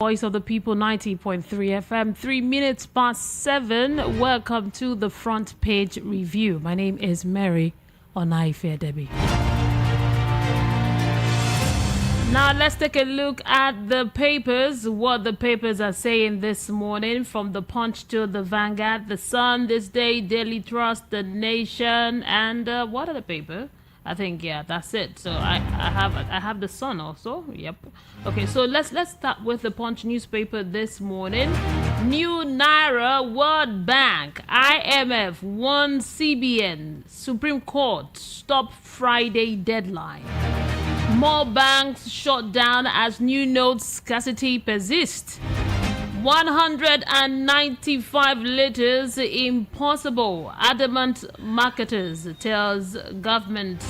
Voice of the People 90.3 FM, 3 minutes past 7. Welcome to the front page review. My name is Mary Onaife Debbie. Now let's take a look at the papers, what the papers are saying this morning, from the Punch to the Vanguard, the Sun, This Day, Daily Trust, The Nation, and what other paper? I think that's it. So I have the Sun also. Yep. Okay, so let's start with the Punch newspaper this morning. New Naira, World Bank, IMF, one CBN, Supreme Court stop Friday deadline. More banks shut down as new note scarcity persists. 195 liters impossible, adamant marketers tells government.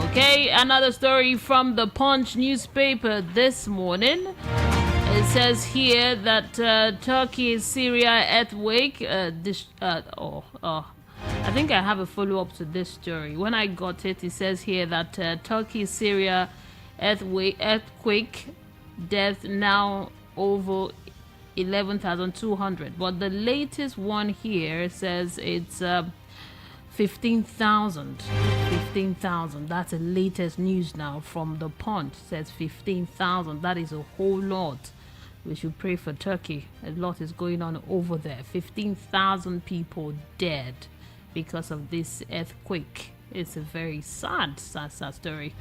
Okay, another story from the Punch newspaper this morning. It says here that Turkey, Syria earthquake. I think I have a follow-up to this story. When I got it, it says here that Turkey, Syria earthquake death now over 11,200, but the latest one here says it's 15,000. 15,000. That's the latest news now from the Punch. It says 15,000. That is a whole lot. We should pray for Turkey. A lot is going on over there. 15,000 people dead because of this earthquake. It's a very sad story.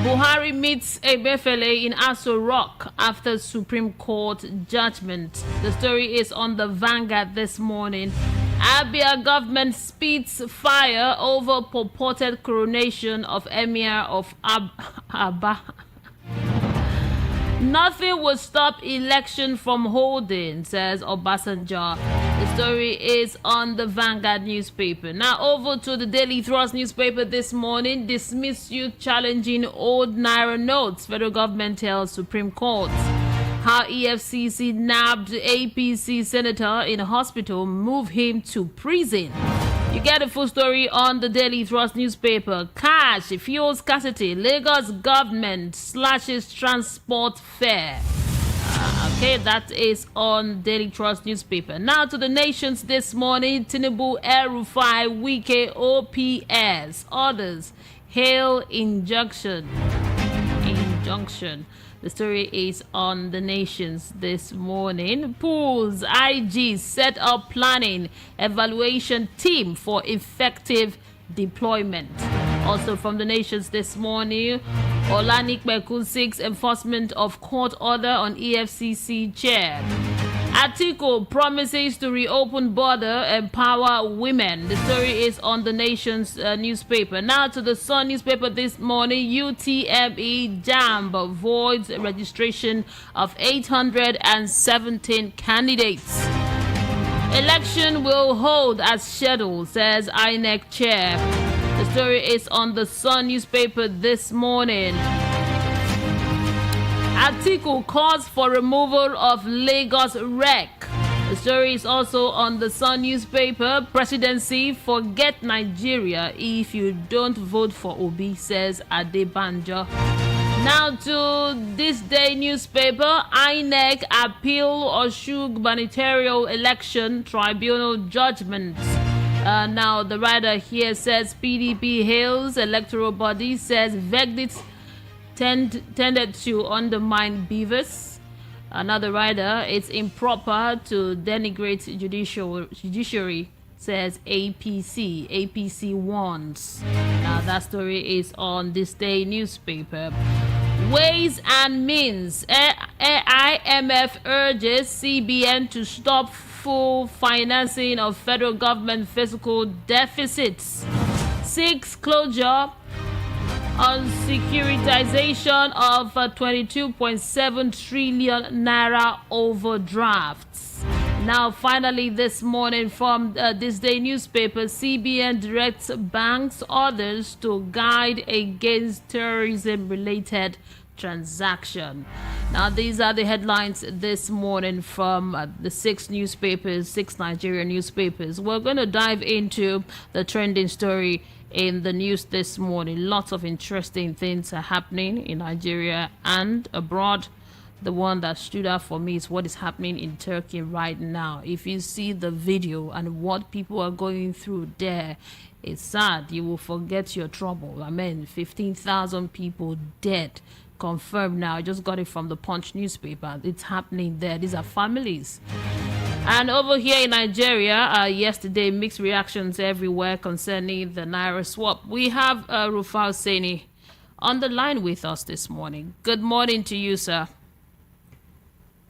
Buhari meets Ebefele in Aso Rock after Supreme Court judgment. The story is on the Vanguard this morning. Abia government spits fire over purported coronation of Emir of Aba. Nothing will stop election from holding, says Obasanjo. The story is on the Vanguard newspaper. Now over to the Daily Thrust newspaper this morning. Dismiss youth challenging old Naira notes. Federal government tells Supreme Court. How EFCC nabbed APC senator in a hospital, move him to prison. You get a full story on the Daily Thrust newspaper. Cash, fuel scarcity. Lagos government slashes transport fare. Okay, that is on Daily Trust newspaper. Now to the Nations this morning. Tinubu, El-Rufai, Wike, OPS. Others hail injunction. The story is on the Nations this morning. Pools, IG set up planning evaluation team for effective deployment. Also from the Nations this morning, Olanikbeku seeks enforcement of court order on EFCC chair. Atiku promises to reopen border, empower women. The story is on the Nation's newspaper. Now to the Sun newspaper this morning. UTME JAMB voids registration of 817 candidates. Election will hold as scheduled, says INEC chair. The story is on the Sun newspaper this morning. Atiku calls for removal of Lagos REC. The story is also on the Sun newspaper. Presidency, forget Nigeria if you don't vote for Obi, says Adebanjo. Now to This Day newspaper. INEC appeal Osun gubernatorial election tribunal judgment. Now the writer here says PDP hails electoral body, says verdict tended to undermine beavers. Another writer, it's improper to denigrate judiciary, says APC. APC warns. Now that story is on This Day newspaper. Ways and means. IMF urges CBN to stop full financing of federal government fiscal deficits. 6 closure on securitization of 22.7 trillion naira overdrafts. Now, finally, this morning from This Day newspaper, CBN directs banks, others to guide against terrorism-related transaction. Now, these are the headlines this morning from the 6 Nigerian newspapers. We're going to dive into the trending story in the news this morning. Lots of interesting things are happening in Nigeria and abroad. The one that stood out for me is what is happening in Turkey right now. If you see the video and what people are going through there, it's sad. You will forget your trouble. I mean, 15,000 people dead. Confirmed now. I just got it from the Punch newspaper. It's happening there. These are families. And over here in Nigeria, yesterday, mixed reactions everywhere concerning the Naira swap. We have Rufai Hussaini on the line with us this morning. Good morning to you, sir.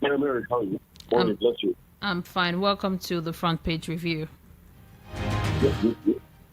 Mary, how are you? Morning, bless you. I'm fine. Welcome to the Front Page Review. Yes.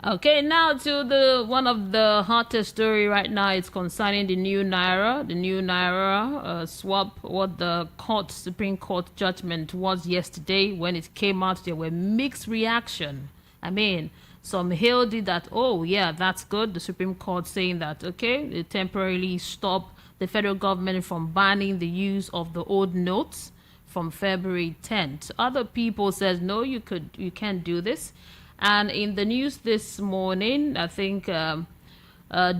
Okay, now to the one of the hottest story right now. It's concerning the new Naira swap. What the Supreme Court judgment was yesterday. When it came out, there were mixed reaction. I mean, some hailed it that, oh yeah, that's good. The Supreme Court saying that, okay, they temporarily stop the federal government from banning the use of the old notes from February 10th. Other people says, no, you can't do this. And in the news this morning, I think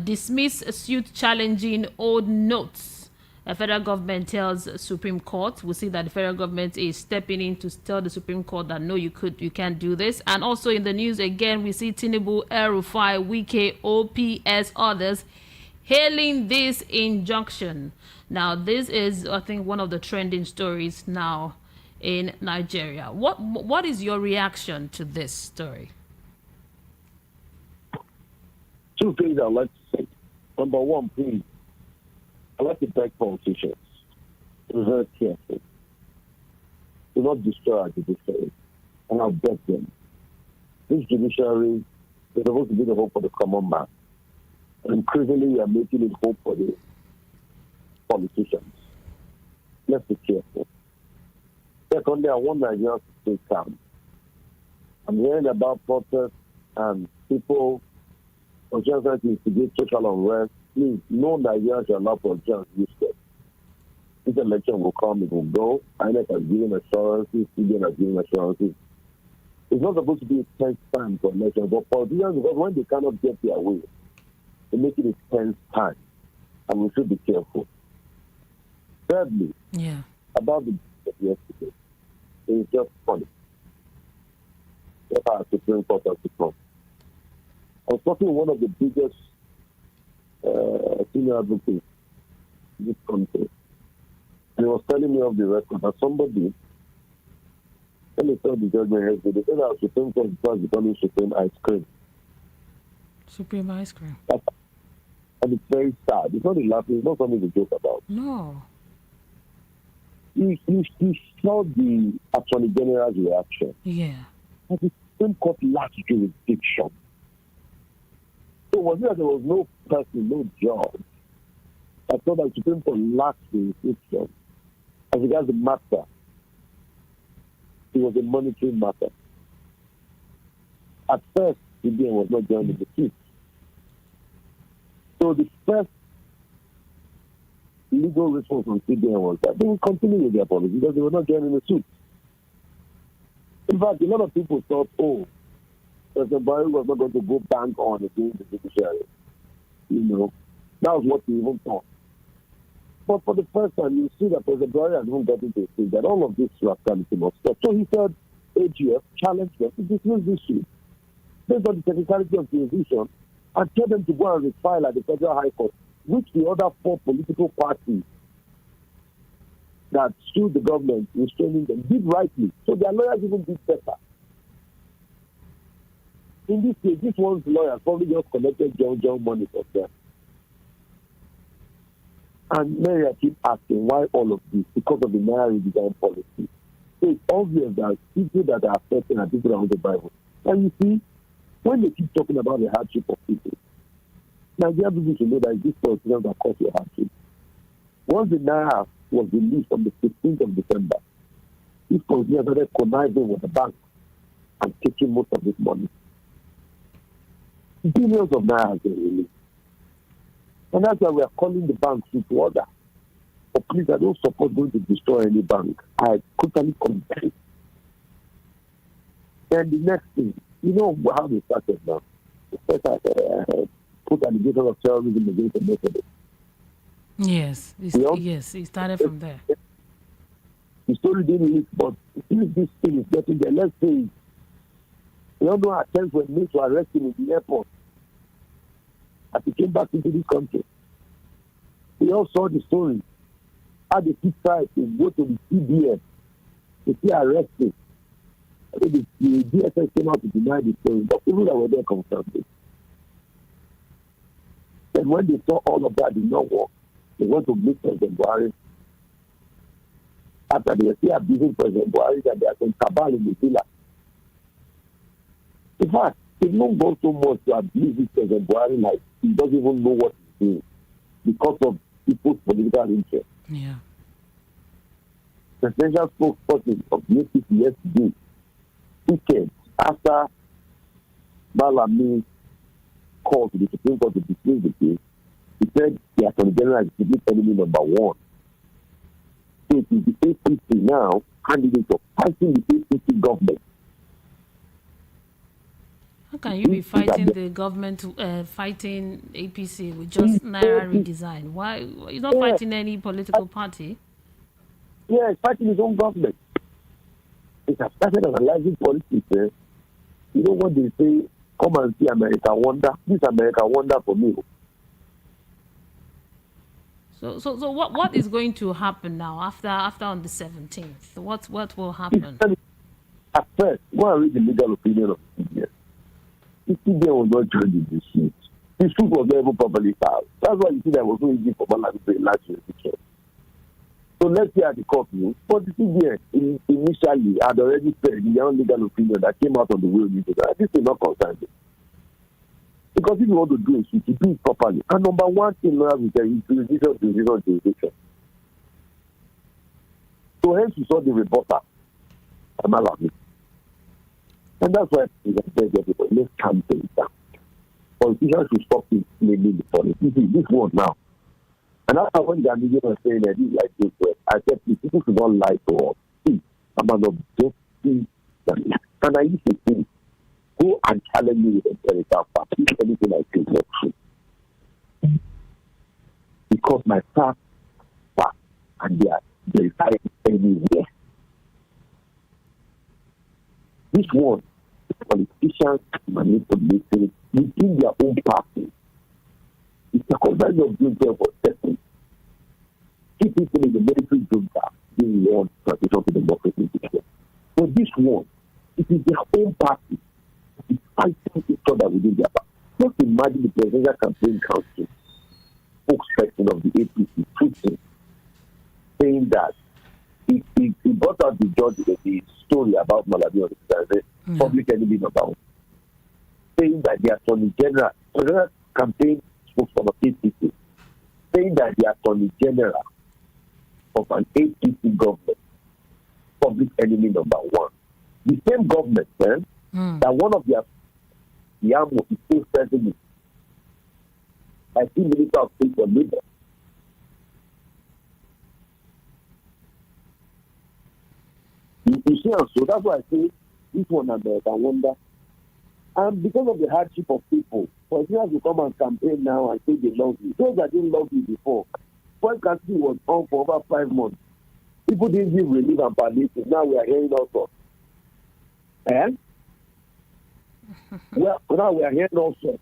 dismiss a suit challenging old notes. The federal government tells Supreme Court. We see that the federal government is stepping in to tell the Supreme Court that no, you can't do this. And also in the news again, we see Tinubu, El-Rufai, Wike, OPS, others hailing this injunction. Now, this is, I think, one of the trending stories now in Nigeria. What is your reaction to this story? Two things I'd like to say. Number one, please, I'd like to beg politicians to be very careful. Do not destroy our judiciary. And I'll beg them. This judiciary is supposed to be the hope for the common man. And increasingly, we are making it hope for the politicians. Let's be careful. Secondly, I want Nigerians to stay calm. I'm hearing about protests and people are just trying to instigate social unrest. Please, no Nigerians shall allow for just useless. This election will come, it will go. INEC has given assurances, CBN has given assurances. It's not supposed to be a tense time for elections, but politicians, because when they cannot get their way, they make it a tense time, and we should be careful. Thirdly, about the yesterday, it's just funny. What our Supreme Court has become. I was talking to one of the biggest senior advocates in this country, and he was telling me off the record that somebody, when they saw the judgment yesterday, they said our Supreme Court was becoming Supreme Ice Cream. Supreme Ice Cream. And it's very sad. It's not a laugh. It's not something to joke about. No. You saw the Attorney General's reaction. Yeah. But the Supreme Court lacked jurisdiction. So was it that there was no person, no judge, I thought that the Supreme Court lacked jurisdiction as regards the matter? It was a monetary matter. At first, the CBN was not joining the suit. So the first legal response from CBN was that they will continue with their policy because they were not joining the suit. In fact, a lot of people thought, oh, President Buhari was not going to go bank on against the judiciary. You know, that was what we even thought. But for the first time, you see that President Buhari has even gotten to a stage that all of this rascality must stop. So he said, AGF challenged them to dismiss this suit based on the technicality of jurisdiction and tell them to go and refile at the Federal High Court, which the other four political parties that sued the government restraining them did rightly. So their lawyers even did better. In this case, this one's lawyer probably just collected John money from them. And Mary, I keep asking, why all of this? Because of the Naira redesign policy. So it's obvious that people that are affected are people around the Bible. And you see, when they keep talking about the hardship of people, Nigerian people should know that this politicians that cause your hardship. Once the Naira was released on the 15th of December, these politicians started conniving with the bank and taking most of this money. Billions of Naira have been released. And that's why we are calling the banks to order. But please, I don't support going to destroy any bank. I totally condemn. And the next thing, you know how they started now. put allegation of terrorism against the Methodist. Yes, yes, he started from there. The story didn't leak, but if this thing is getting there, let's say, we all know attempts were made to arrest him in the airport as he came back into this country. We all saw the story. How they keep trying to go to the CBS to see arrested. I think the DSS came out to deny the story, but people that were there confirmed it. And when they saw all of that did not work, they went to meet President Buhari. After they were still abusing President Buhari, that they are some cabal in the villa. In fact, they've not gone so much to abuse this President Buhari like he doesn't even know what he's doing because of people's political interest. Yeah. The presidential spokesperson of the APC yesterday, weekend after Malami called to the Supreme Court to dismiss the case, he said the Attorney General is public enemy number one. So it is the APC now candidates of fighting the APC government. How can you be fighting the government, fighting APC with just Naira redesign? Why? He's not fighting any political party. Yeah, he's fighting his own government. It has started analyzing politics. You know what they say? Come and see America wonder. This America wonder for me. So what is going to happen now after on the 17th? What will happen? At first, go and read the legal opinion of the CBS. The CBS was not joining the suit. The suit was never properly filed. That's why you see that it was so easy for Malami to enlarge the picture. So let's see how the court moves. But the CBS initially had already said the own legal opinion that came out on the will meeting that this is not concerned. Because if you want to do it, you should do it properly. And number one thing now is the jurisdiction. So hence you saw the reporter, Malami. And that's why I tell everybody, let's calm things down. Politicians should stop blaming the politics. This one now. And after when the media was saying that this like this, I said, people should not lie to us. See, I'm an objective. And I used to think, go and challenge me with empirical facts. If anything I think is true. Because my facts, and they are verified anywhere. This one, the politicians manipulating within their own party. It's a concern of doing care for seconds. Key people in the military junta being want transition to democracy. But this one, it is their own party. It's fighting each other within their party. Just imagine the presidential campaign council spokesperson of the APC tweeting, saying that he brought out the story about Malami on the public enemy number one, saying that the Attorney General campaign spokesperson of APC, saying that the Attorney General of an APC government, public enemy number one. The same government, that one of their Yamo is still president. I see Minister of State for Labor. You see, so that's why I say this one America wonder. And because of the hardship of people, for instance, you come and campaign now and say they love you. Those that didn't love you before, when country was on for over 5 months, people didn't give relief and palliative. Now we are hearing all sorts. And well, now we are hearing all sorts.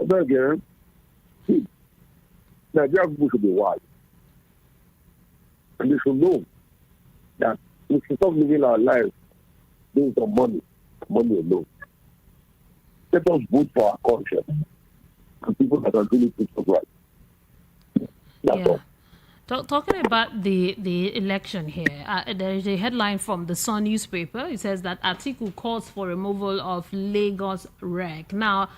Again, see, Nigerian people should be wise. And they should know that we should stop living our lives based on money alone. Let us vote for our conscience and people that are really put us right. That's all. Talking about the election here, there is a headline from the Sun newspaper. It says that Atiku calls for removal of Lagos rec. Now,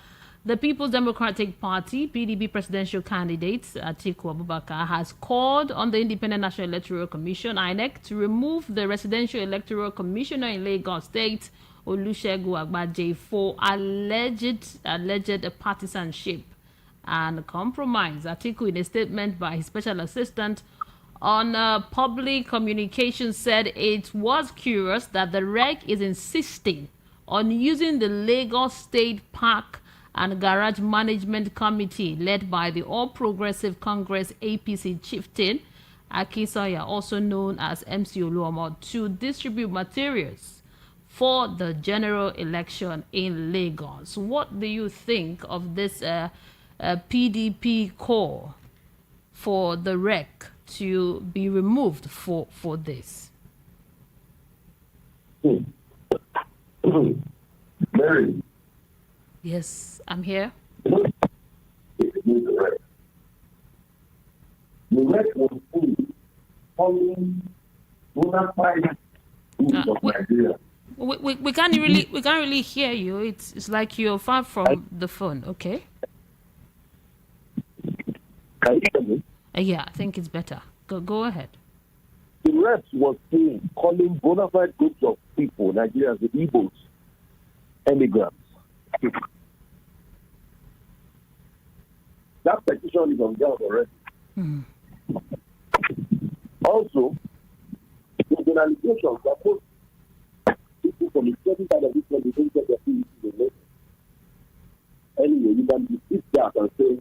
the People's Democratic Party, PDP presidential candidate Atiku Abubakar, has called on the Independent National Electoral Commission, INEC, to remove the Residential Electoral Commissioner in Lagos State, Olusegun Agbaje, for alleged partisanship and compromise. Atiku, in a statement by his special assistant on public communications, said it was curious that the reg is insisting on using the Lagos State Park and Garage Management Committee led by the All Progressive Congress APC chieftain Akinsanya, also known as MC Oluomo, to distribute materials for the general election in Lagos. What do you think of this PDP call for the REC to be removed for this? Mary. Yes, I'm here. The REC was following bona fide rules of Nigeria. We can't really hear you. It's like you're far from the phone. Okay. Can you hear me? Yeah, I think it's better. Go ahead. The REC was calling bona fide groups of people, Nigerians, the Igbos, immigrants. That petition is on ground already. Also, there's an allegation that most people from the certain side of this country don't get their feelings in the nation. Anyway, you can dismiss that and say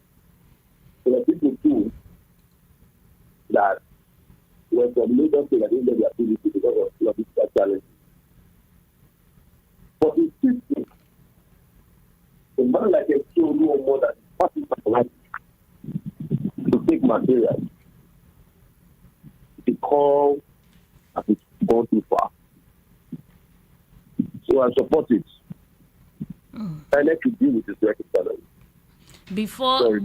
there are people too that were from Lagos State that didn't get their feelings because of logistical challenges. But it's still a man like a so no more than passing my life to take material. The call has gone too far. So I support it. I like to deal with this record challenge. Before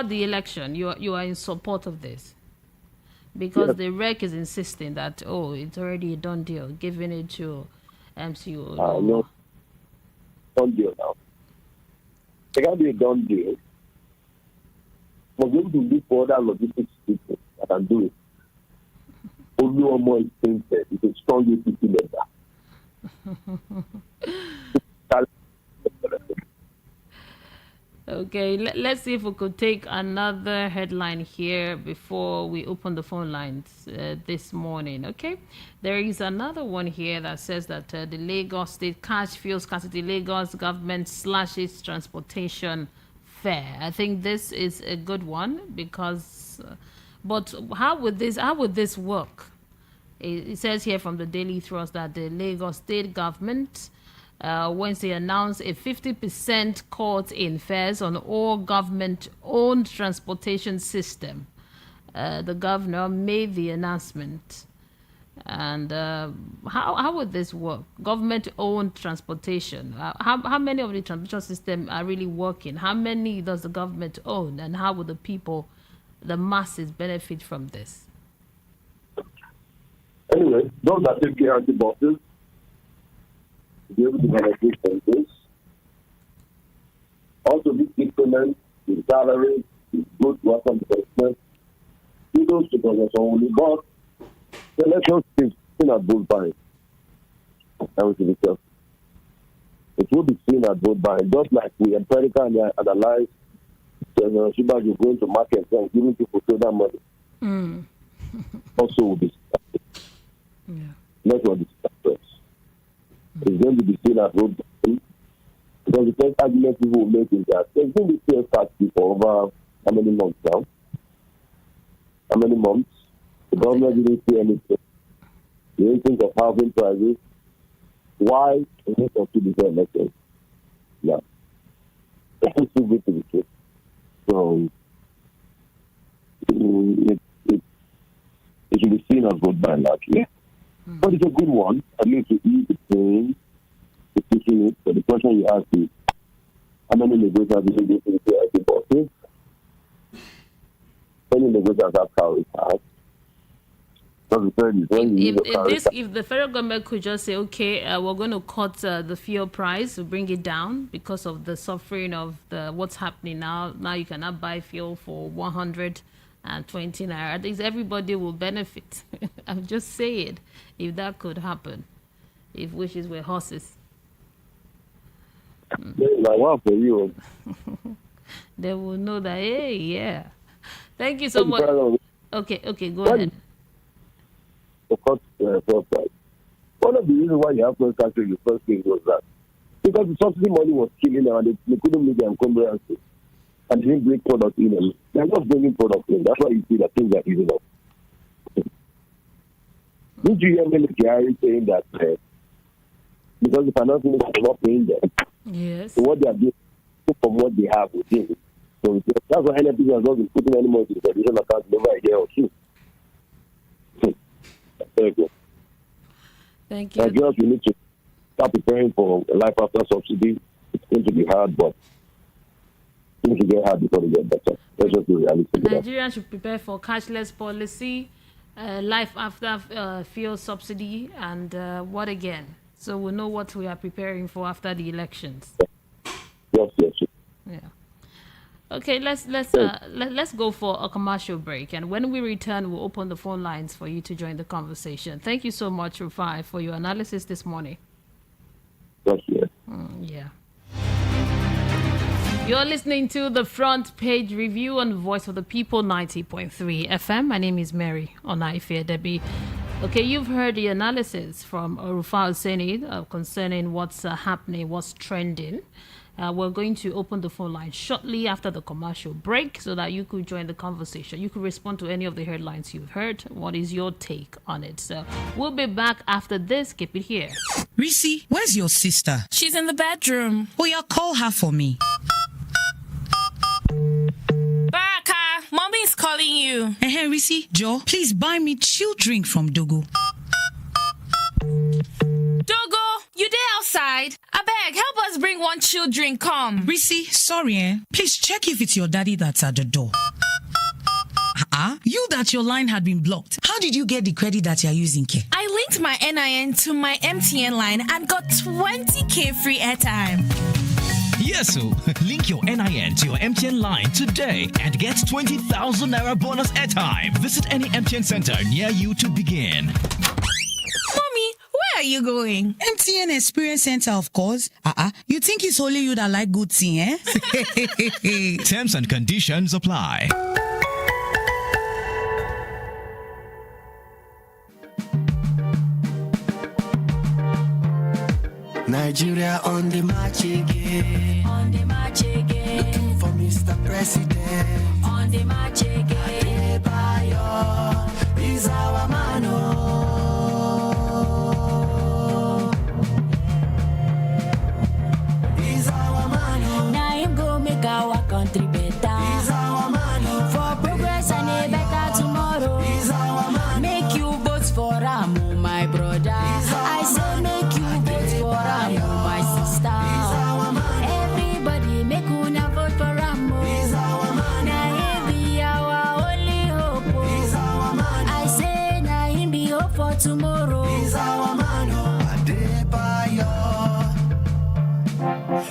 the election, you are in support of this, because yes. The REC is insisting that it's already a done deal, giving it to MCO. No, done deal now. It can't be a done deal. We're going to look for other logistics people that can do it. Only one more expensive. It's a strong UPC member. Okay, let's see if we could take another headline here before we open the phone lines this morning. Okay, there is another one here that says that the Lagos State cash fuel scarcity, Lagos government slashes transportation fare. I think this is a good one because, but how would this work? It says here from the Daily Thrust that the Lagos State government Wednesday announced a 50% cut in fares on all government-owned transportation system. The governor made the announcement. And how would this work? Government-owned transportation. How many of the transportation systems are really working? How many does the government own? And how would the people, the masses, benefit from this? Anyway, those that take guarantee buses to be able to benefit from this. Also, this increment in salary is good to have some investment. Kudos to Professor only, but the election is seen at both buying. I will be careful. It will be seen at both buying, just like we empirically analyze Shiba, you're going to market and giving people shoulder money. Also, will be not what it's going to be seen as road because the first argument people will make is that there's going to be sales tax for over how many months now? How many months? The government didn't see anything. They didn't think of housing prices. Why? They didn't consider the election. Yeah. It's too good to be true. So it should be seen as good by and large. Yeah. But it's a good one. At least to ease the pain, to teaching it. So the question you ask is, how many negotiators do you think the IT bosses? Many negotiators have calories have. If the federal government could just say, okay, we're going to cut the fuel price, to bring it down because of the suffering of what's happening now. Now you cannot buy fuel for 120 naira. I think everybody will benefit. I'm just saying, if that could happen, if wishes were horses. Like for you. They will know that. Hey, yeah. Thank you so much. Okay, go ahead. The cut fuel price. One of the reasons why you have first tax rate in the first place was that because the subsidy money was killing them and they couldn't meet their encumbrances and they didn't bring product in them. They're not bringing product in. That's why you see that things are easing up. Did you hear me saying that because the finance minister is not paying them, yes, so what they are doing from what they have within. So that's why NFP has not been putting any more into the traditional account in over a year or two. Very good. Thank you. Nigerians, we need to start preparing for life after subsidy. It's going to be hard, but things will get hard before they get better. Let's just be realistic. Nigerians should prepare for cashless policy, life after fuel subsidy, and what again? So we'll know what we are preparing for after the elections. Yes. Yeah. Okay, let's go for a commercial break, and when we return, we'll open the phone lines for you to join the conversation. Thank you so much, Rufai, for your analysis this morning. Yes. Yeah. You're listening to the Front Page Review on Voice of the People 90.3 FM. My name is Mary Onaife Debbie. Okay, you've heard the analysis from Rufai Oseni concerning what's happening, what's trending. We're going to open the phone line shortly after the commercial break so that you could join the conversation. You could respond to any of the headlines you've heard. What is your take on it? So we'll be back after this. Keep it here. Risi, where's your sister? She's in the bedroom. Oh, yeah, call her for me. Baraka, mommy is calling you. Hey, Risi, Joe, please buy me chill drink from Dogo. Dogo, you there outside? I beg, help us bring one chill drink, come. Risi, sorry, please check if it's your daddy that's at the door. You that your line had been blocked. How did you get the credit that you're using, K? I linked my NIN to my MTN line and got 20k free airtime. Yes, so link your NIN to your MTN line today and get 20,000 Naira bonus airtime. Visit any MTN center near you to begin. Mommy, where are you going? MTN Experience Center, of course. You think it's only you that like good thing, eh? Terms and conditions apply. Nigeria on the march again. On the march again. Looking for Mr. President. On the march again. Adebayo is our man. He's our man. Now him go make our country better. He's our man. For progress and a better tomorrow. He's our man. Make you vote for Ramu, my brother. I say make you for Rambo, my sister. Everybody make una vote for Rambo. Now he be our only hope. I say now he be hope for tomorrow. Adebayo.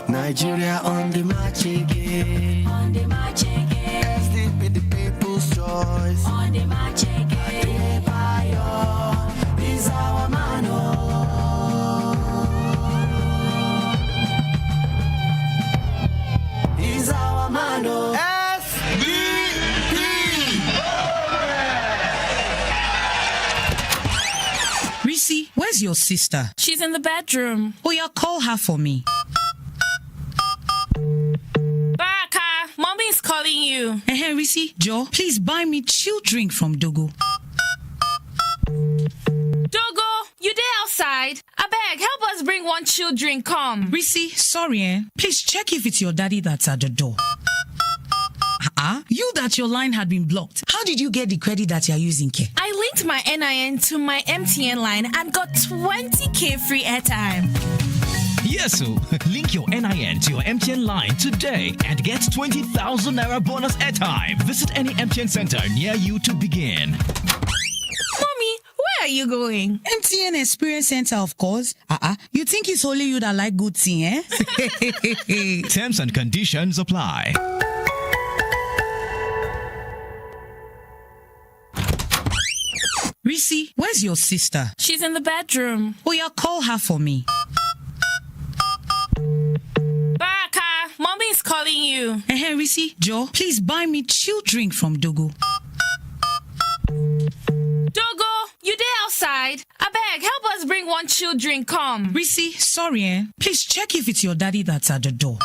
Nigeria on the march again. On the march again. SDP the people's choice. On the march again. Adebayo is our man. Risi, where's your sister? She's in the bedroom. Oh, yeah, call her for me. Baraka, mommy is calling you. Hey, Risi, Joe, please buy me chill drink from Dogo. Dogo, you there outside? I beg, help us bring one chill drink, come. Risi, sorry, please check if it's your daddy that's at the door. You that your line had been blocked. How did you get the credit that you're using, K? I linked my NIN to my MTN line and got 20k free airtime. Yes, so link your NIN to your MTN line today and get 20,000 Naira bonus airtime. Visit any MTN center near you to begin. Mommy, where are you going? MTN Experience Center, of course. You think it's only you that like good thing, eh? Terms and conditions apply. Risi, where's your sister? She's in the bedroom. Oh, yeah, call her for me. Baraka, mommy is calling you. Hey, Risi, Joe, please buy me chill drink from Dogo. Dogo, you there outside? I beg, Abeg, help us bring one chill drink, come. Risi, sorry, please check if it's your daddy that's at the door.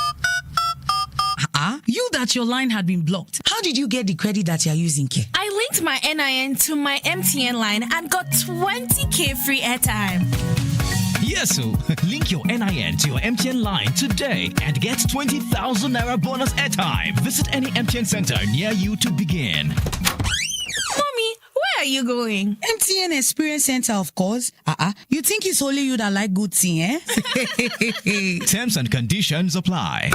You that your line had been blocked. How did you get the credit that you're using, Ke? I linked my NIN to my MTN line and got 20k free airtime. Yes, so link your NIN to your MTN line today and get 20,000 Naira bonus airtime. Visit any MTN center near you to begin. Mommy, where are you going? MTN Experience Center, of course. You think it's only you that like good thing, eh? Terms and conditions apply.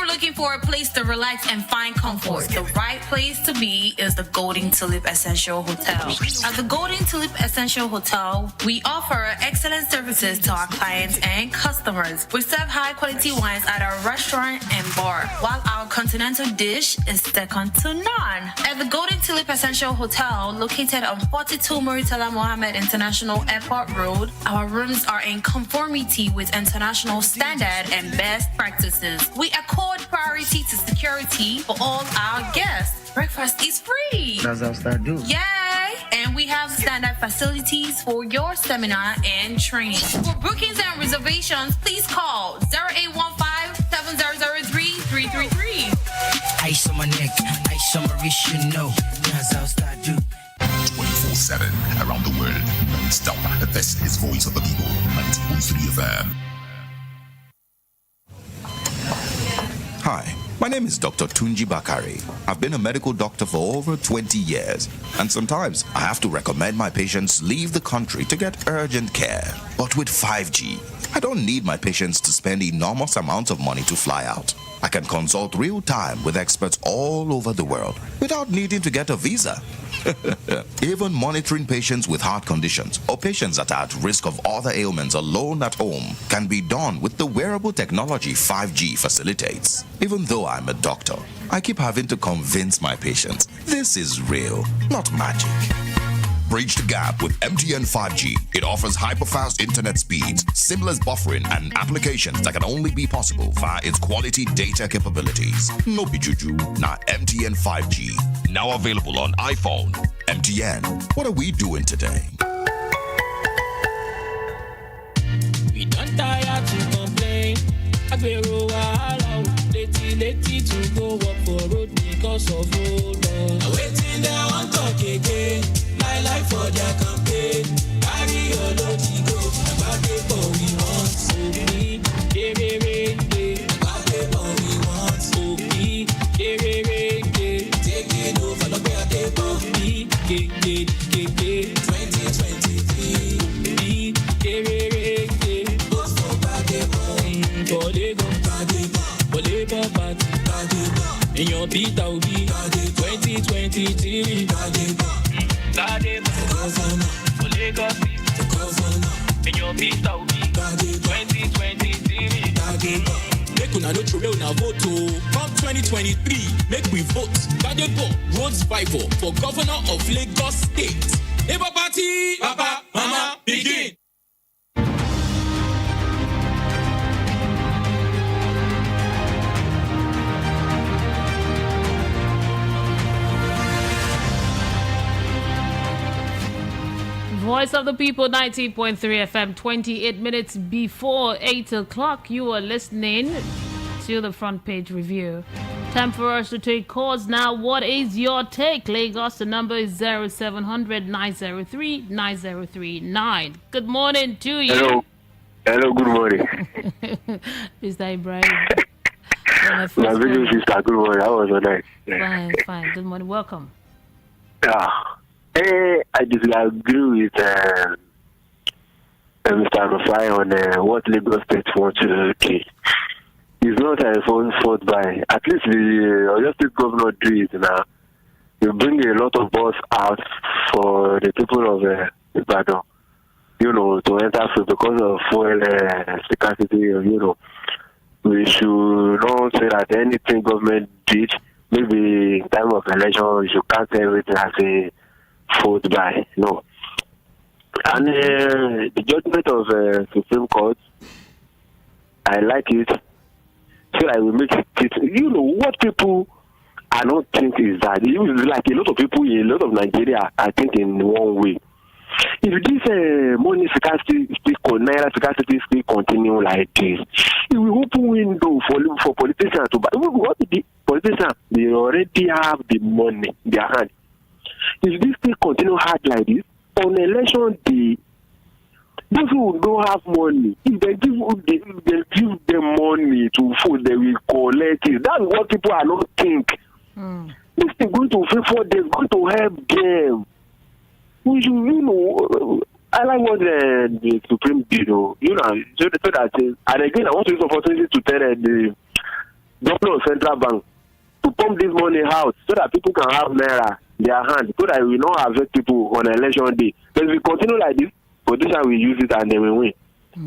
Looking for a place to relax and find comfort, the right place to be is the Golden Tulip Essential Hotel. At the Golden Tulip Essential Hotel, we offer excellent services to our clients and customers. We serve high quality wines at our restaurant and bar, while our continental dish is second to none. At the Golden Tulip Essential Hotel, located on 42 Muritala Mohammed International Airport Road, our rooms are in conformity with international standard and best practices. We accord priority to security for all our guests. Breakfast is free. That's how start do. Yay! And we have standard facilities for your seminar and training. For bookings and reservations, please call 0815-7003-333. Ice on my neck, ice on my wrist, you know. That's how start do. 24/7 around the world, non-stop. This is Voice of the People, 90.3 FM. Hi, my name is Dr. Tunji Bakari. I've been a medical doctor for over 20 years, and sometimes I have to recommend my patients leave the country to get urgent care. But with 5G, I don't need my patients to spend enormous amounts of money to fly out. I can consult real time with experts all over the world without needing to get a visa. Even monitoring patients with heart conditions or patients that are at risk of other ailments alone at home can be done with the wearable technology 5G facilitates. Even though I'm a doctor, I keep having to convince my patients this is real, not magic. Bridge the gap with MTN 5G. It offers hyper-fast internet speeds, seamless buffering, and applications that can only be possible via its quality data capabilities. No be juju, na MTN 5G. Now available on iPhone. MTN, what are we doing today? We don't tire to complain. Agbero wahala, leti to go up for road because of road. Waiting there on talk again. My life for their campaign. Carry your load to go. About the we want. So we, about the we want. So we, taking over the we, 2023. Vote for in your beat I'll be 2023. In your beat I'll be 2023. Make una no trouble na vote. Come 2023, make we vote. Badebo Roads Bible for Governor of Lagos State. Labour Party, Papa, Mama, begin. Voice of the People, 90.3 FM, 28 minutes before 8 o'clock. You are listening to the front page review. Time for us to take calls now. What is your take? Lagos, the number is 0700 903 9039. Good morning to you. Hello, good morning. Mr. Ibrahim. My video sister, good morning. How was your night? Fine. Good morning. Welcome. Yeah. I disagree with Mr. Rufai on what Lagos State wants to do. It's not a fault by. At least the Oyo State governor do it now. You bring a lot of bus out for the people of Ibadan, to enter through because of fuel scarcity. We should not say that anything government did, maybe in time of election, we should count everything as a fault by. No. And the judgment of Supreme Court, I like it. So I will make it. What people I don't think is that. It's like a lot of people, a lot of Nigeria, I think in one way. If this money scarcity Naira scarcity still continue like this, it will open window for politicians to buy. What the politicians, they already have the money in their hand. If this still continue hard like this, on election day, those who don't have money, if they give them money to food, they will collect it. That's what people are not think. This is going to favor them, going to help them. We should, I like what the Supreme did, so that, and again, I want to use the opportunity to tell the governor of Central Bank to pump this money out so that people can have Naira in their hand, so that we not affect people on election day. But if we continue like this, politicians will use it and they will win.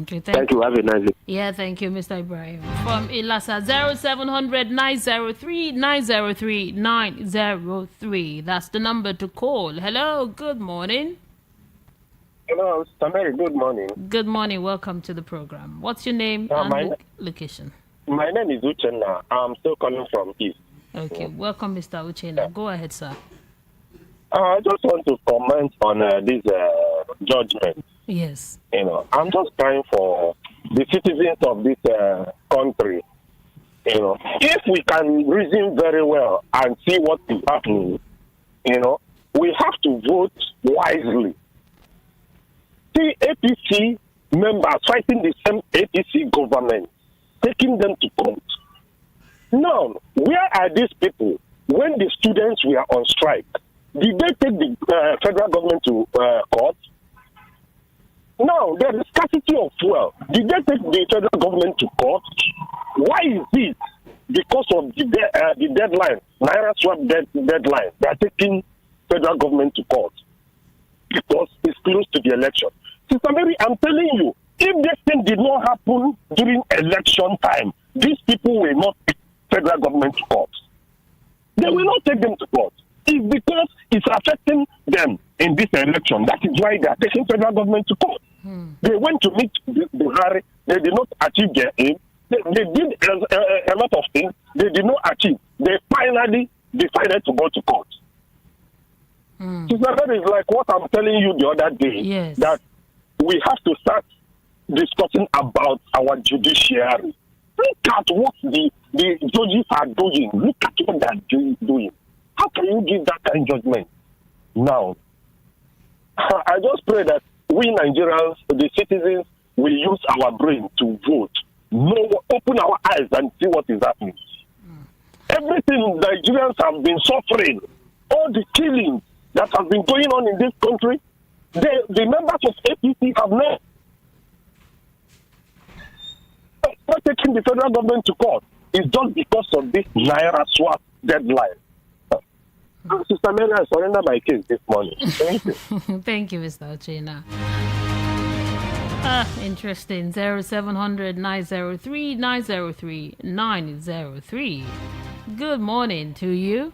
Okay, thank you. Have a nice day. Yeah, thank you, Mr. Ibrahim. From Ilasa, 0700 903 903 903. That's the number to call. Hello, good morning. Hello, Samari, good morning. Good morning, welcome to the program. What's your name and location? My name is Uchenna. I'm still calling from East. Okay, welcome, Mr. Uchenna. Go ahead, sir. I just want to comment on this judgment. Yes. I'm just trying for the citizens of this country. If we can reason very well and see what is happening, we have to vote wisely. See APC members fighting the same APC government, taking them to court. Now, where are these people when the students were on strike? Did they take the federal government to court? Now, there is scarcity of fuel. Did they take the federal government to court? Why is it? Because of the deadline, Naira swap deadline. They are taking federal government to court because it's close to the election. Sister Mary, I'm telling you, if this thing did not happen during election time, these people will not take federal government to court. They will not take them to court. It's because it's affecting them in this election. That is why they are taking federal government to court. They went to meet Buhari. They did not achieve their aim. They did a lot of things. They did not achieve. They finally decided to go to court. So that is like what I'm telling you the other day. Yes. That we have to start discussing about our judiciary. Look at what the judges are doing. Look at what they are doing. How can you give that kind of judgment? Now, I just pray that we Nigerians, the citizens, will use our brain to vote. Open our eyes and see what is happening. Everything Nigerians have been suffering, all the killings that have been going on in this country, the members of APC have not taken the federal government to court. It's just because of this Naira swap deadline. Sister Mary, I surrender my case this morning. Thank you. Thank you, Mr. Ochena. Interesting. 0700 903 903 903. Good morning to you.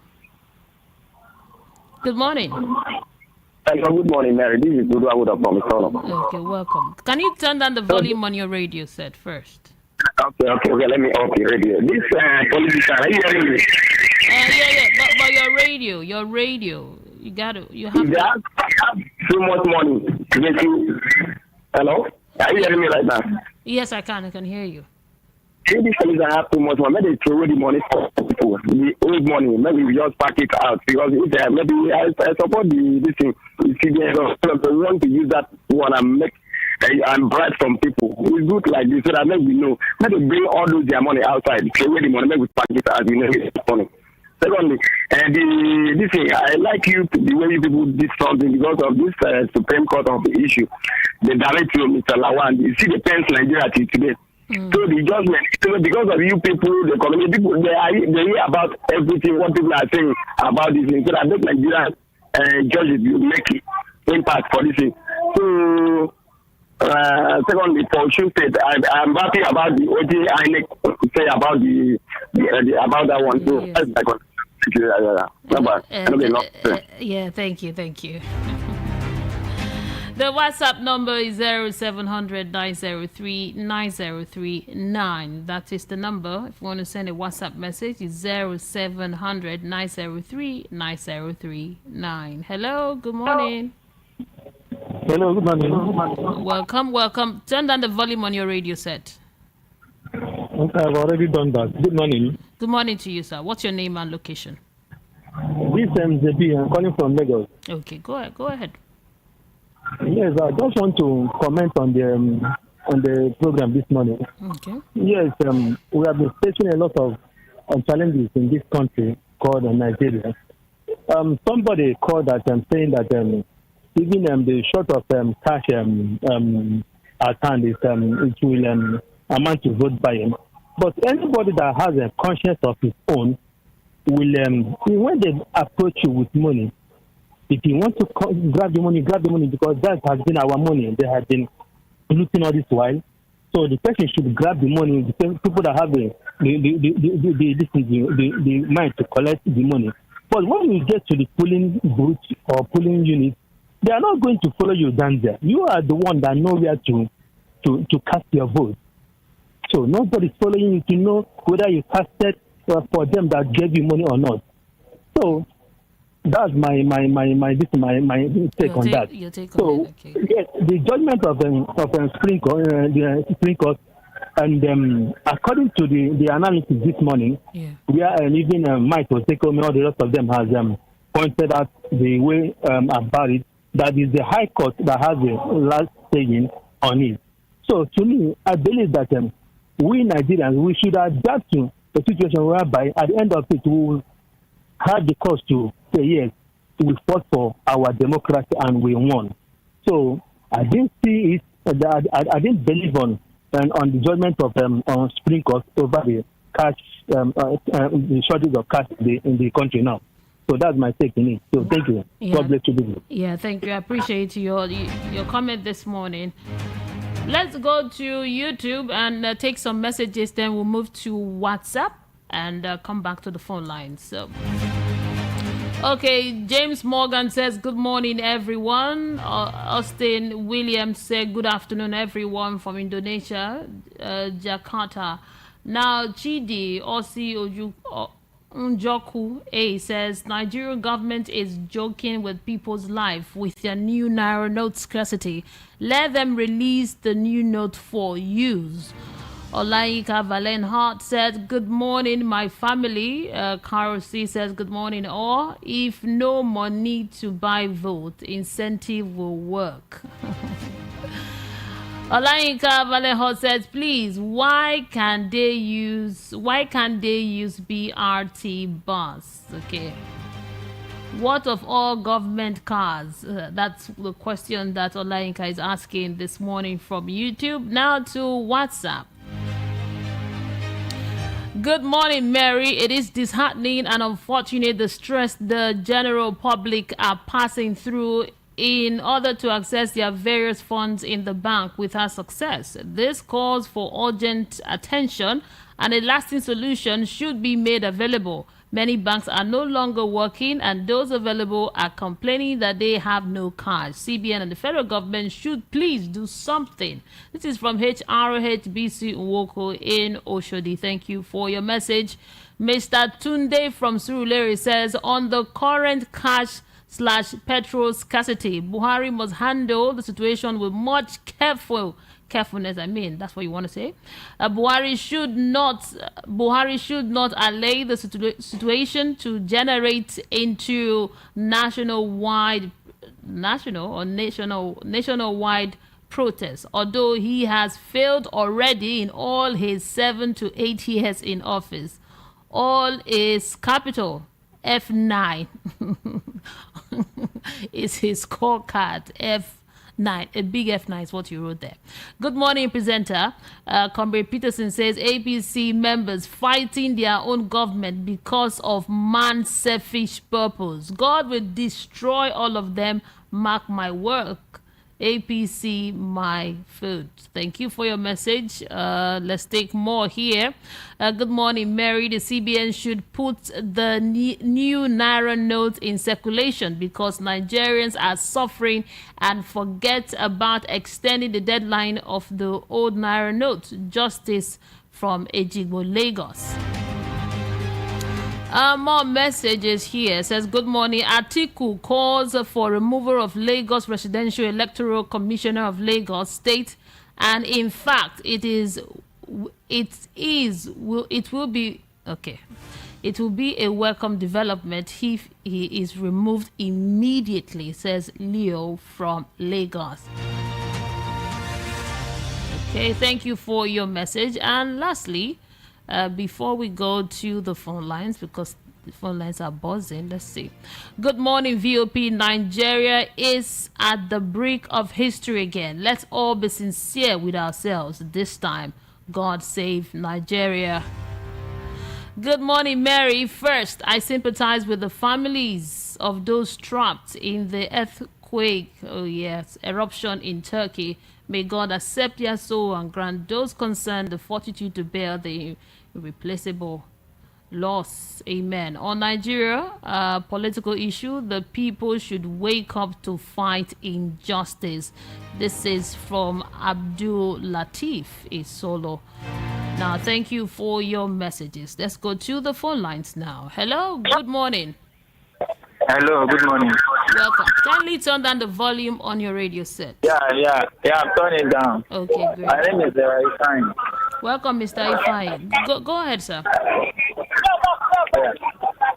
Good morning. Hello, good morning, Mary. This is Guru Awuda from Toronto. Okay, welcome. Can you turn down the volume on your radio set first? Okay. Let me off the radio. This politician, are you hearing me? But your radio, you have too much money to make you. Hello? Are you hearing me right now? Yes, I can hear you. Maybe I have too much money. Maybe throw away the money for people. The old money, maybe we just pack it out because if maybe I support this thing. You see, they want to use that one and make and bribe some people. We do it like this so that maybe we know. Maybe bring all those their money outside. Throw away the money. Maybe we pack it out. You know, it's funny. Secondly, this thing, I like the way you people did something because of this Supreme Court of the issue. The director, Mr. Lawan, you see the pains Nigeria till today. So the judgment, because of you people, the community people, they hear about everything, what people are saying about this thing. So I make Nigerian judges make impact for this thing. So, secondly, for Osun State, I'm happy about the OJ INEC say about about that one. So that's my question. Yeah, thank you. The WhatsApp number is 0700 903 9039. That is the number. If you want to send a WhatsApp message, it's 0700 903 9039. Hello, good morning. Hello, good morning. Welcome. Turn down the volume on your radio set. Okay, I've already done that. Good morning. Good morning to you, sir. What's your name and location? This is MZB. I'm calling from Lagos. Okay, go ahead. Yes, I just want to comment on the program this morning. Okay. Yes, we have been facing a lot of challenges in this country called Nigeria. Somebody called that saying that even the short of cash at hand is it will amount to vote buying. But anybody that has a conscience of his own will when they approach you with money, if you want to grab the money because that has been our money. They have been looting all this while. So the person should grab the money. The same people that have the mind to collect the money. But when you get to the polling booth or polling unit, they are not going to follow you down there. You are the one that know where to cast your vote. So nobody's following you to know whether you casted for them that gave you money or not. So that's my take on that. Your take so on it, okay. Yes, the judgment of the Supreme Court, and according to the analysis this morning, where even Mike Oseko, all the rest of them has pointed out the way about it, that is the High Court that has the last saying on it. So to me, I believe that we Nigerians, we should adapt to the situation whereby at the end of it we will have the cause to say yes, we fought for our democracy and we won. So I didn't see it. I didn't believe on the judgment of on Supreme Court over the cash, the shortage of cash in the country now. So that's my take in it. So thank you. Yeah. God bless you. Yeah, thank you. I appreciate your comment this morning. Let's go to YouTube and take some messages. Then we'll move to WhatsApp and come back to the phone lines. So, okay, James Morgan says, good morning, everyone. Austin Williams said, good afternoon, everyone from Indonesia, Jakarta. Now, Chidi Osi Njoku A says, Nigerian government is joking with people's life with their new Naira note scarcity. Let them release the new note for use. Olaika Valen Hart said, good morning, my family. Carol C says, good morning, or if no money to buy vote, incentive will work. Olaika Valen Hart says, please, why can they use BRT bus? Okay. What of all government cars? That's the question that Olaika is asking this morning from YouTube. Now to WhatsApp. Good morning, Mary. It is disheartening and unfortunate the stress the general public are passing through in order to access their various funds in the bank without success. This calls for urgent attention and a lasting solution should be made available. Many banks are no longer working and those available are complaining that they have no cash. CBN and the federal government should please do something. This is from HRHBC Nwoko in Oshodi. Thank you for your message. Mr. Tunde from Surulere says, on the current cash/petrol scarcity, Buhari must handle the situation with much carefulness. That's what you want to say. Buhari should not allay the situation to generate into nationwide protests. Although he has failed already in all his 7 to 8 years in office, all is capital F9 is his scorecard. F9, a big F9 is what you wrote there. Good morning, presenter. Comrade Peterson says APC members fighting their own government because of man's selfish purpose. God will destroy all of them. Mark my word. APC my food. Thank you for your message. Let's take more here. Good morning, Mary. The CBN should put the new Naira note in circulation because Nigerians are suffering and forget about extending the deadline of the old Naira note. Justice from Ejigbo, Lagos. More messages here. It says, good morning. Atiku calls for removal of Lagos Residential Electoral Commissioner of Lagos State, and in fact, it will be a welcome development if he is removed immediately, says Leo from Lagos. Okay, thank you for your message. And lastly, before we go to the phone lines, because the phone lines are buzzing, let's see. Good morning, VOP. Nigeria is at the brink of history again. Let's all be sincere with ourselves this time. God save Nigeria. Good morning, Mary. First, I sympathize with the families of those trapped in the earthquake, eruption in Turkey. May God accept their soul and grant those concerned the fortitude to bear the irreplaceable loss. Amen. On Nigeria, political issue, the people should wake up to fight injustice. This is from Abdul Latif Isolo. Now, thank you for your messages. Let's go to the phone lines now. Hello, good morning. Hello, good morning. Welcome. Kindly turn down the volume on your radio set. Yeah, I'm turning it down. Okay, great. My name is Ifeanyi. Welcome, Mr. Ifeanyi. Go ahead, sir.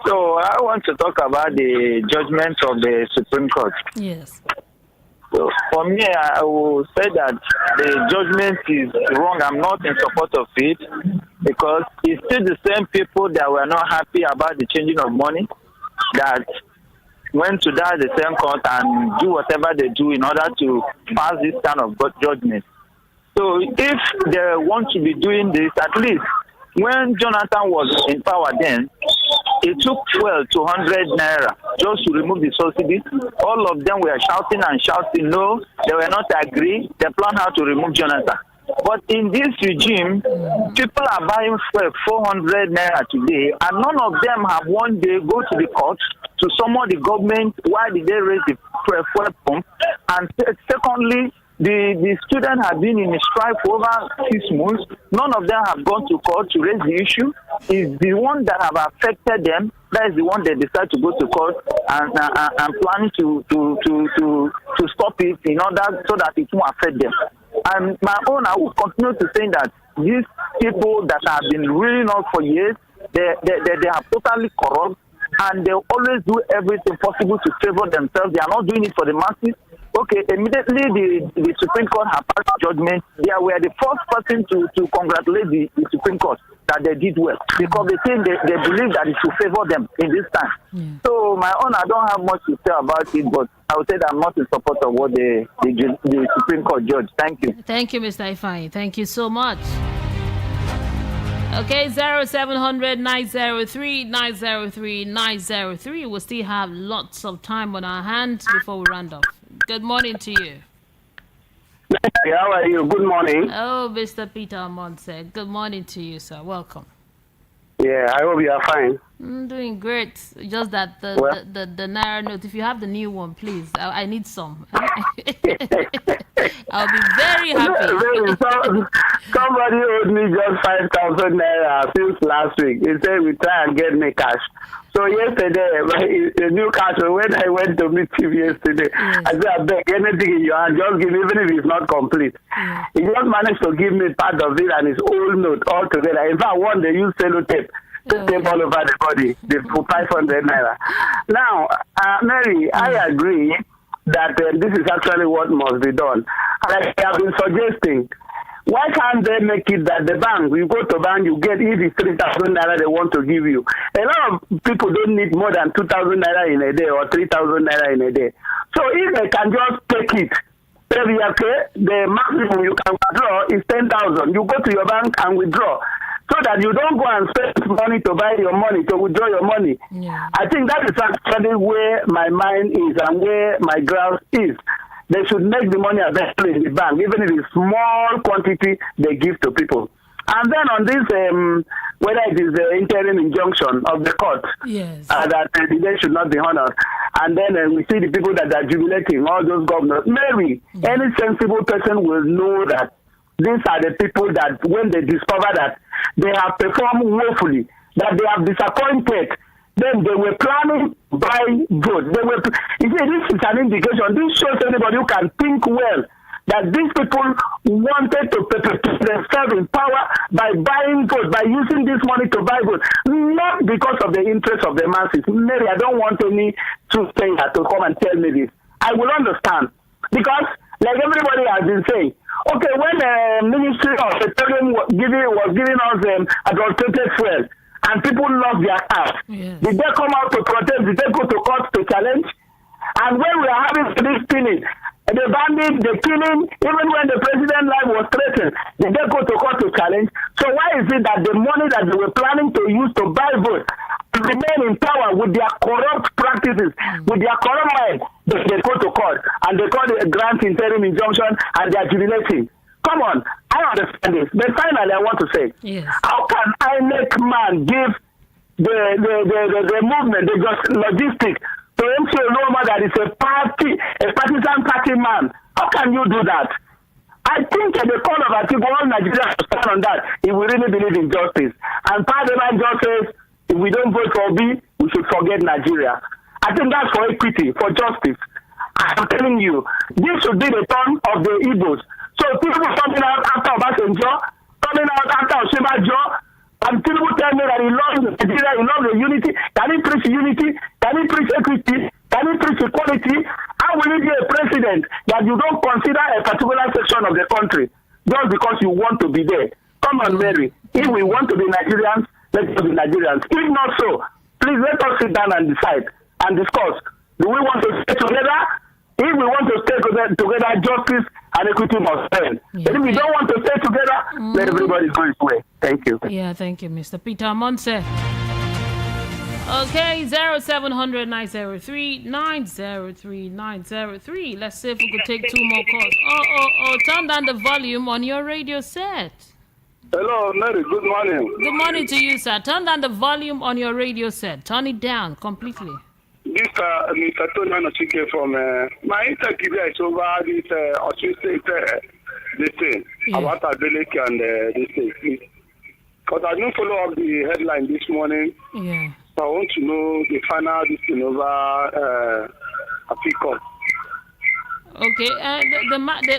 So, I want to talk about the judgment of the Supreme Court. Yes. So, for me, I will say that the judgment is wrong. I'm not in support of it because it's still the same people that were not happy about the changing of money that went to the same court and do whatever they do in order to pass this kind of judgment. So if they want to be doing this, at least when Jonathan was in power then, it took 12 to 100 naira just to remove the subsidy. All of them were shouting and shouting, no, they were not agree. They plan how to remove Jonathan. But in this regime, people are buying 400 naira today, and none of them have one day go to the court to summon the government. Why did they raise the fuel pump? And secondly, the students have been in a strike for over 6 months. None of them have gone to court to raise the issue. It's the one that have affected them. That is the one they decide to go to court and planning to stop it in order so that it won't affect them. And my own, I will continue to say that these people that have been reading us for years, they are totally corrupt, and they always do everything possible to favor themselves. They are not doing it for the masses. Okay, immediately the Supreme Court has passed judgment. They were the first person to congratulate the Supreme Court that they did well, because they think they believe that it should favor them in this time. Yeah. So my own, I don't have much to say about it, but I would say that I'm not in support of what the Supreme Court judge. Thank you. Thank you, Mr. Ifeanyi. Thank you so much. Okay, 0700 903 903 903. We'll still have lots of time on our hands before we round off. Good morning to you. How are you? Good morning. Oh, Mr. Peter Monse. Good morning to you, sir. Welcome. Yeah, I hope you are fine. I'm doing great. Just that the Naira note, if you have the new one, please. I need some. I'll be very happy. Somebody owed me just 5,000 naira since last week. He said we try and get me cash. So yesterday, the new cash, when I went to meet him yesterday, I said, I beg anything in your hand, just give me, even if it's not complete. He just managed to give me part of it and his old note all together. In fact, one, they used sellotape. Tape all over the body, the 500 naira. Now, Mary, I agree that this is actually what must be done. And I have been suggesting, why can't they make it that the bank, you go to bank, you get, if it's 3,000 naira they want to give you. A lot of people don't need more than 2,000 naira in a day or 3,000 naira in a day. So if they can just take it, maybe okay, the maximum you can withdraw is 10,000. You go to your bank and withdraw, so that you don't go and spend money to buy your money, to withdraw your money. Yeah. I think that is actually where my mind is and where my ground is. they should make the money available in the bank, even if it's small quantity they give to people. And then on this, whether it is the interim injunction of the court, yes, that the day should not be honored, and then we see the people that are jubilating, all those governors. Mary, any sensible person will know that these are the people that when they discover that they have performed woefully, that they have disappointed, then they were planning by vote. You see, this is an indication. This shows anybody who can think well that these people wanted to perpetuate themselves in power by buying vote, by using this money to buy vote, not because of the interest of the masses. Mary, I don't want any truth-sayer to come and tell me this. I will understand. Because, like everybody has been saying, okay, when the Ministry of Petroleum was giving us adulterated fuel, and people lost their cars, did they come out to protest? Did they go to court to challenge? And when we are having this killing, the bandit, the killing, even when the president's life was threatened, did they go to court to challenge? So why is it that the money that they were planning to use to buy votes remain in power with their corrupt practices, with their corrupt mind, they go to court and they call it a grant interim injunction and they are jubilating? Come on, I understand this. But finally, I want to say, how can INEC man give the movement, the logistics, to MC Oloma that is a partisan party man? How can you do that? I think at the call of Atiku, all Nigerians should stand on that if we really believe in justice. And Parliament just says, if we don't vote for B, we should forget Nigeria. I think that's for equity, for justice. I'm telling you, this should be the turn of the Igbos. So people coming out after Obasanjo, coming out after Oshibajo, and people tell me that he loves Nigeria, he loves the unity. Can he preach unity? Can he preach equity? Can he preach equality? How will he be a president that you don't consider a particular section of the country just because you want to be there? Come on, Mary. If we want to be Nigerians, let's be Nigerians. If not so, please let us sit down and decide and discuss. Do we want to stay together? If we want to stay together, justice and equity must stand. But if we don't want to stay together, let everybody go his way. Thank you. Yeah, thank you, Mr. Peter Monse. Okay, 0700 903 903 903. Let's see if we could take two more calls. Oh, turn down the volume on your radio set. Hello, Mary. Good morning. Good morning to you, sir. Turn down the volume on your radio set. Turn it down completely. This Mr. Tony Anochike from my intake is over this Osun State this thing about Adeleke and this thing. Because I didn't follow up the headline this morning. Yeah. So I want to know the final this thing over Apicot. Okay,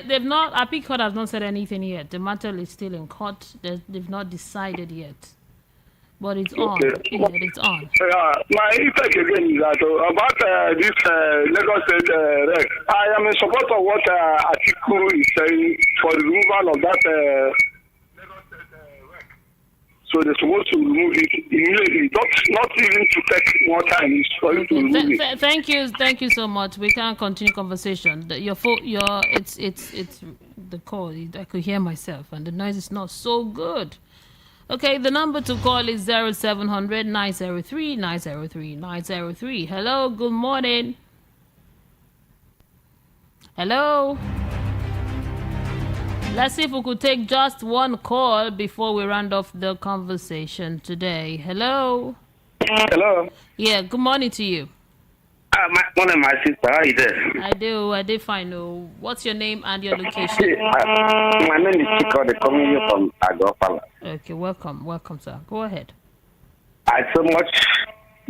they've not. Apicot has not said anything yet. The matter is still in court. They've not decided yet. But it's on. Yeah, it's on. My effect again is that about this Lagos State rec. I am in support of what Atiku is saying for the removal of that Lagos State rec. So they're supposed to remove it immediately, not even to take more time. It's for you to remove it. Thank you so much. We can't continue conversation. It's the call. I could hear myself, and the noise is not so good. Okay, the number to call is 0700 903 903 903. Hello, good morning. Hello. Let's see if we could take just one call before we round off the conversation today. Hello. Yeah, good morning to you. Morning, my sister. How are you doing? I do fine. What's your name and your location? My name is Chico, the community from Agopala. Okay, welcome, sir. Go ahead. I so much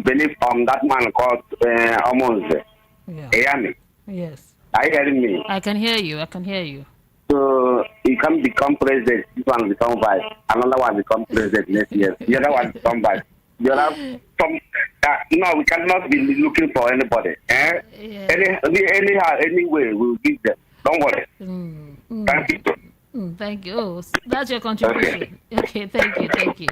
believe that man called Amonze. Yeah. Hear me? Yes. Are you hearing me? I can hear you. So he can become president. This one become vice. Another one become president next year. The other one become vice. You have some. No, we cannot be looking for anybody. Yeah. Anyhow, anyway, we'll give them. Don't worry. Thank you. Thank you. Oh, that's your contribution. Okay, thank you.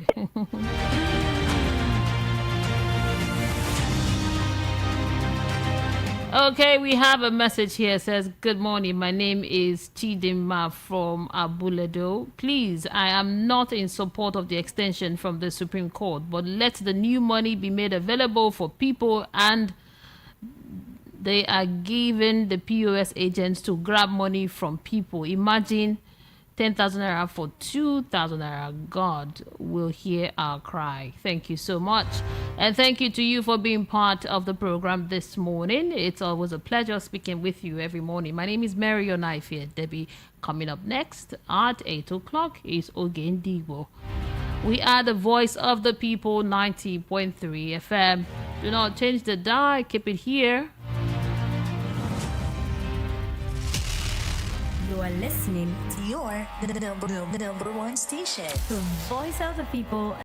Okay, we have a message here. It says, good morning. My name is Chidima from Abuledo. Please, I am not in support of the extension from the Supreme Court, but let the new money be made available for people and they are giving the POS agents to grab money from people. Imagine 10,000 naira for 2,000 naira. God will hear our cry. Thank you so much. And thank you to you for being part of the program this morning. It's always a pleasure speaking with you every morning. My name is Mary Onaife Debbie. Coming up next at 8 o'clock is Ogendibo. We are the voice of the people, 90.3 FM. Do not change the dial. Keep it here. You are listening to the number one station, the voice of the people.